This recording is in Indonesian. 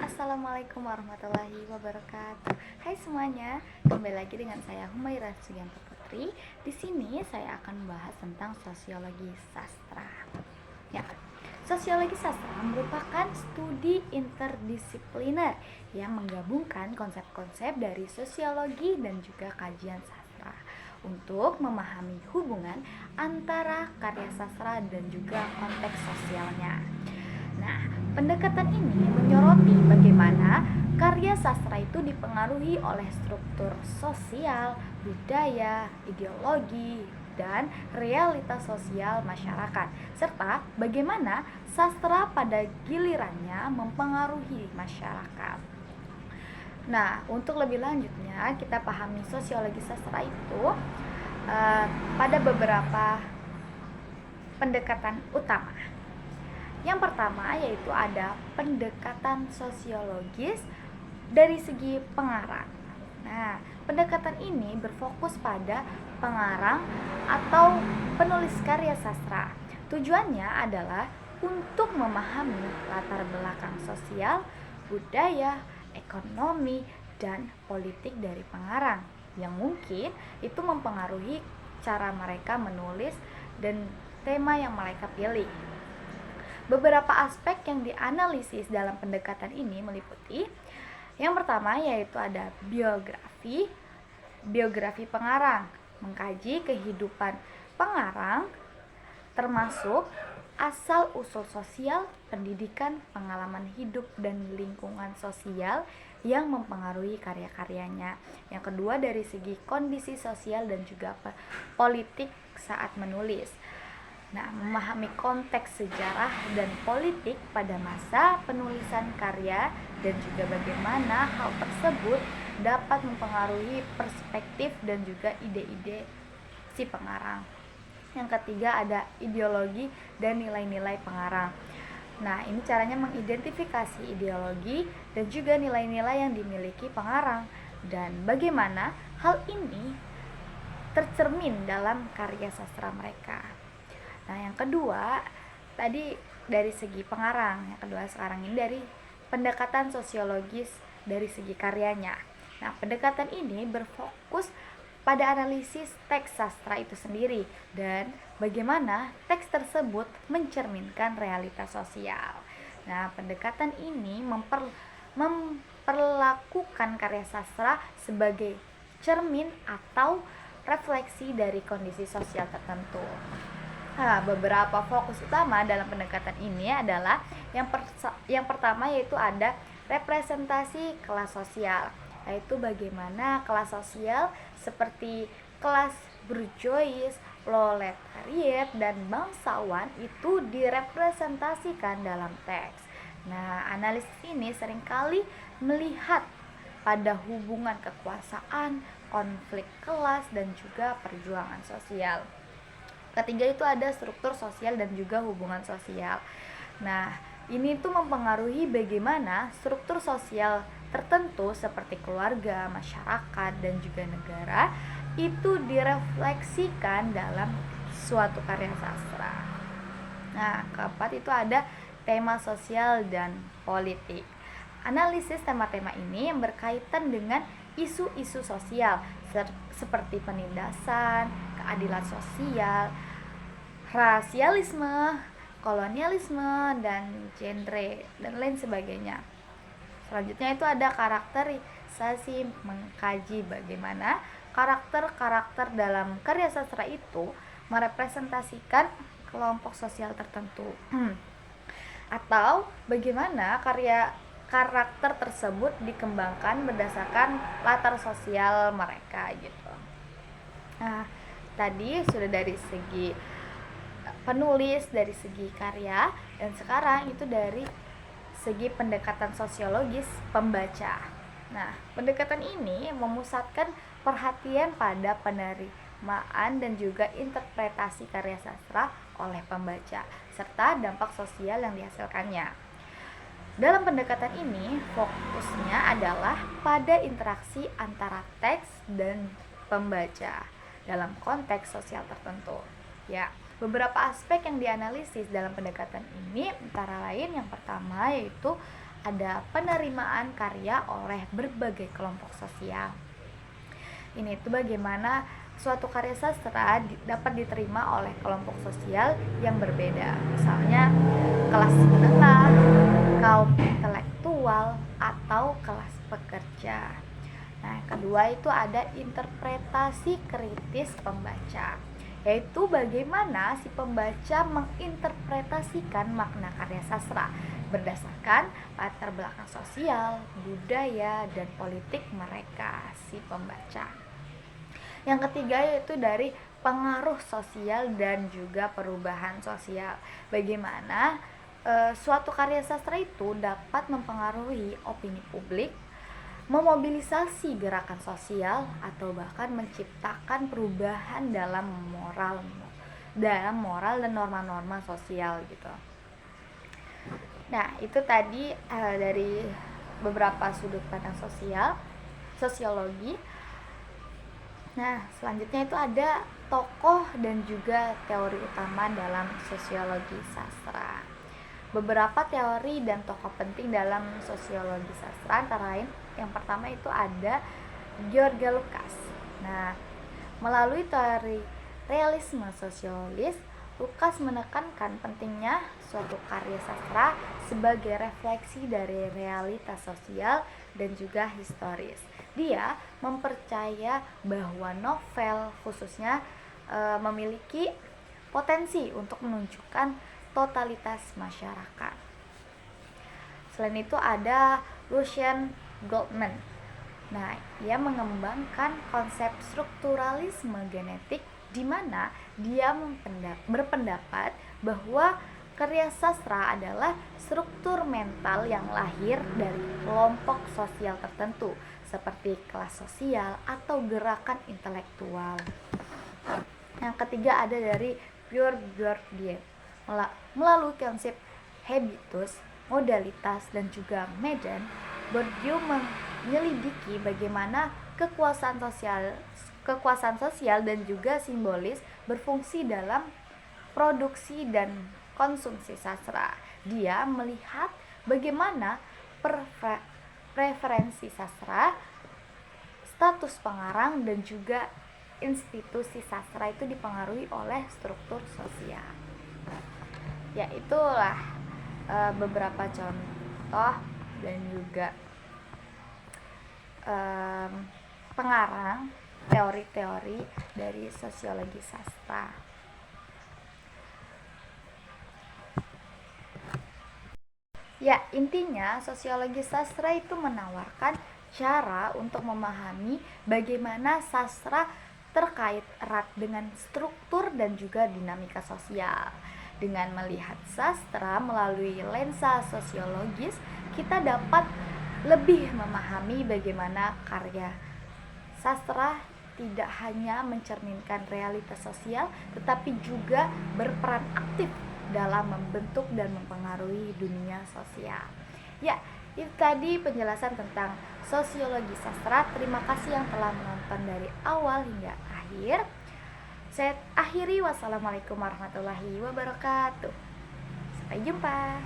Assalamualaikum warahmatullahi wabarakatuh. Hai semuanya, kembali lagi dengan saya Humaira Sugianto Putri. Di sini saya akan membahas tentang sosiologi sastra. Ya, sosiologi sastra merupakan studi interdisipliner yang menggabungkan konsep-konsep dari sosiologi dan juga kajian sastra untuk memahami hubungan antara karya sastra dan juga konteks sosialnya. Nah, pendekatan ini menyoroti bagaimana karya sastra itu dipengaruhi oleh struktur sosial, budaya, ideologi, dan realitas sosial masyarakat, serta bagaimana sastra pada gilirannya mempengaruhi masyarakat. Nah, untuk lebih lanjutnya kita pahami sosiologi sastra itu pada beberapa pendekatan utama. Yang pertama yaitu ada pendekatan sosiologis dari segi pengarang. Nah, pendekatan ini berfokus pada pengarang atau penulis karya sastra. Tujuannya adalah untuk memahami latar belakang sosial, budaya, ekonomi, dan politik dari pengarang yang mungkin itu mempengaruhi cara mereka menulis dan tema yang mereka pilih. Beberapa aspek yang dianalisis dalam pendekatan ini meliputi yang pertama yaitu ada biografi pengarang, mengkaji kehidupan pengarang termasuk asal-usul sosial, pendidikan, pengalaman hidup, dan lingkungan sosial yang mempengaruhi karya-karyanya. Yang kedua dari segi kondisi sosial dan juga politik saat menulis. Nah, memahami konteks sejarah dan politik pada masa penulisan karya dan juga bagaimana hal tersebut dapat mempengaruhi perspektif dan juga ide-ide si pengarang. Yang ketiga ada ideologi dan nilai-nilai pengarang. Nah, ini caranya mengidentifikasi ideologi dan juga nilai-nilai yang dimiliki pengarang dan bagaimana hal ini tercermin dalam karya sastra mereka. Nah, yang kedua tadi dari segi pengarang, yang kedua sekarang ini dari pendekatan sosiologis dari segi karyanya. Nah, pendekatan ini berfokus pada analisis teks sastra itu sendiri dan bagaimana teks tersebut mencerminkan realitas sosial. Nah, pendekatan ini memperlakukan karya sastra sebagai cermin atau refleksi dari kondisi sosial tertentu. Nah, beberapa fokus utama dalam pendekatan ini adalah yang pertama yaitu ada representasi kelas sosial, yaitu bagaimana kelas sosial seperti kelas bourgeois, proletariat, dan bangsawan itu direpresentasikan dalam teks. Nah, analisis ini seringkali melihat pada hubungan kekuasaan, konflik kelas, dan juga perjuangan sosial. Ketiga itu ada struktur sosial dan juga hubungan sosial. Nah, ini tuh mempengaruhi bagaimana struktur sosial tertentu seperti keluarga, masyarakat, dan juga negara itu direfleksikan dalam suatu karya sastra. Nah, keempat itu ada tema sosial dan politik. Analisis tema-tema ini yang berkaitan dengan isu-isu sosial seperti penindasan, keadilan sosial, rasialisme, kolonialisme, dan genre dan lain sebagainya. Selanjutnya itu ada karakterisasi, mengkaji bagaimana karakter-karakter dalam karya sastra itu merepresentasikan kelompok sosial tertentu atau bagaimana karakter tersebut dikembangkan berdasarkan latar sosial mereka gitu. Nah, tadi sudah dari segi penulis, dari segi karya, dan sekarang itu dari segi pendekatan sosiologis pembaca. Nah, pendekatan ini memusatkan perhatian pada penerimaan dan juga interpretasi karya sastra oleh pembaca serta dampak sosial yang dihasilkannya. Dalam pendekatan ini, fokusnya adalah pada interaksi antara teks dan pembaca dalam konteks sosial tertentu. Ya, beberapa aspek yang dianalisis dalam pendekatan ini antara lain yang pertama yaitu ada penerimaan karya oleh berbagai kelompok sosial. Ini tuh bagaimana suatu karya sastra dapat diterima oleh kelompok sosial yang berbeda, misalnya kelas menengah, kaum intelektual, atau kelas pekerja. Nah, kedua itu ada interpretasi kritis pembaca, yaitu bagaimana si pembaca menginterpretasikan makna karya sastra berdasarkan latar belakang sosial, budaya, dan politik mereka si pembaca. Yang ketiga yaitu dari pengaruh sosial dan juga perubahan sosial. Bagaimana suatu karya sastra itu dapat mempengaruhi opini publik, memobilisasi gerakan sosial, atau bahkan menciptakan perubahan dalam moral dan norma-norma sosial gitu. Nah, itu tadi dari beberapa sudut pandang sosiologi. Nah, selanjutnya itu ada tokoh dan juga teori utama dalam sosiologi sastra. Beberapa teori dan tokoh penting dalam sosiologi sastra antara lain yang pertama itu ada George Lucas. Nah, melalui teori realisme sosiologis, Lucas menekankan pentingnya suatu karya sastra sebagai refleksi dari realitas sosial dan juga historis. Dia mempercaya bahwa novel khususnya memiliki potensi untuk menunjukkan totalitas masyarakat. Selain itu ada Lucien Goldman. Nah, ia mengembangkan konsep strukturalisme genetik di mana dia berpendapat bahwa karya sastra adalah struktur mental yang lahir dari kelompok sosial tertentu seperti kelas sosial atau gerakan intelektual. Yang ketiga ada dari Pierre Bourdieu. Melalui konsep habitus, modalitas, dan juga medan, Bourdieu menyelidiki bagaimana kekuasaan sosial dan juga simbolis berfungsi dalam produksi dan konsumsi sastra. Dia melihat bagaimana preferensi sastra, status pengarang, dan juga institusi sastra itu dipengaruhi oleh struktur sosial. Ya, itulah beberapa contoh dan juga pengarang teori-teori dari sosiologi sastra. Ya, intinya sosiologi sastra itu menawarkan cara untuk memahami bagaimana sastra terkait erat dengan struktur dan juga dinamika sosial. Dengan melihat sastra melalui lensa sosiologis, kita dapat lebih memahami bagaimana karya sastra tidak hanya mencerminkan realitas sosial, tetapi juga berperan aktif dalam membentuk dan mempengaruhi dunia sosial. Ya, itu tadi penjelasan tentang sosiologi sastra. Terima kasih yang telah menonton dari awal hingga akhir. Saya akhiri, wassalamualaikum warahmatullahi wabarakatuh. Sampai jumpa.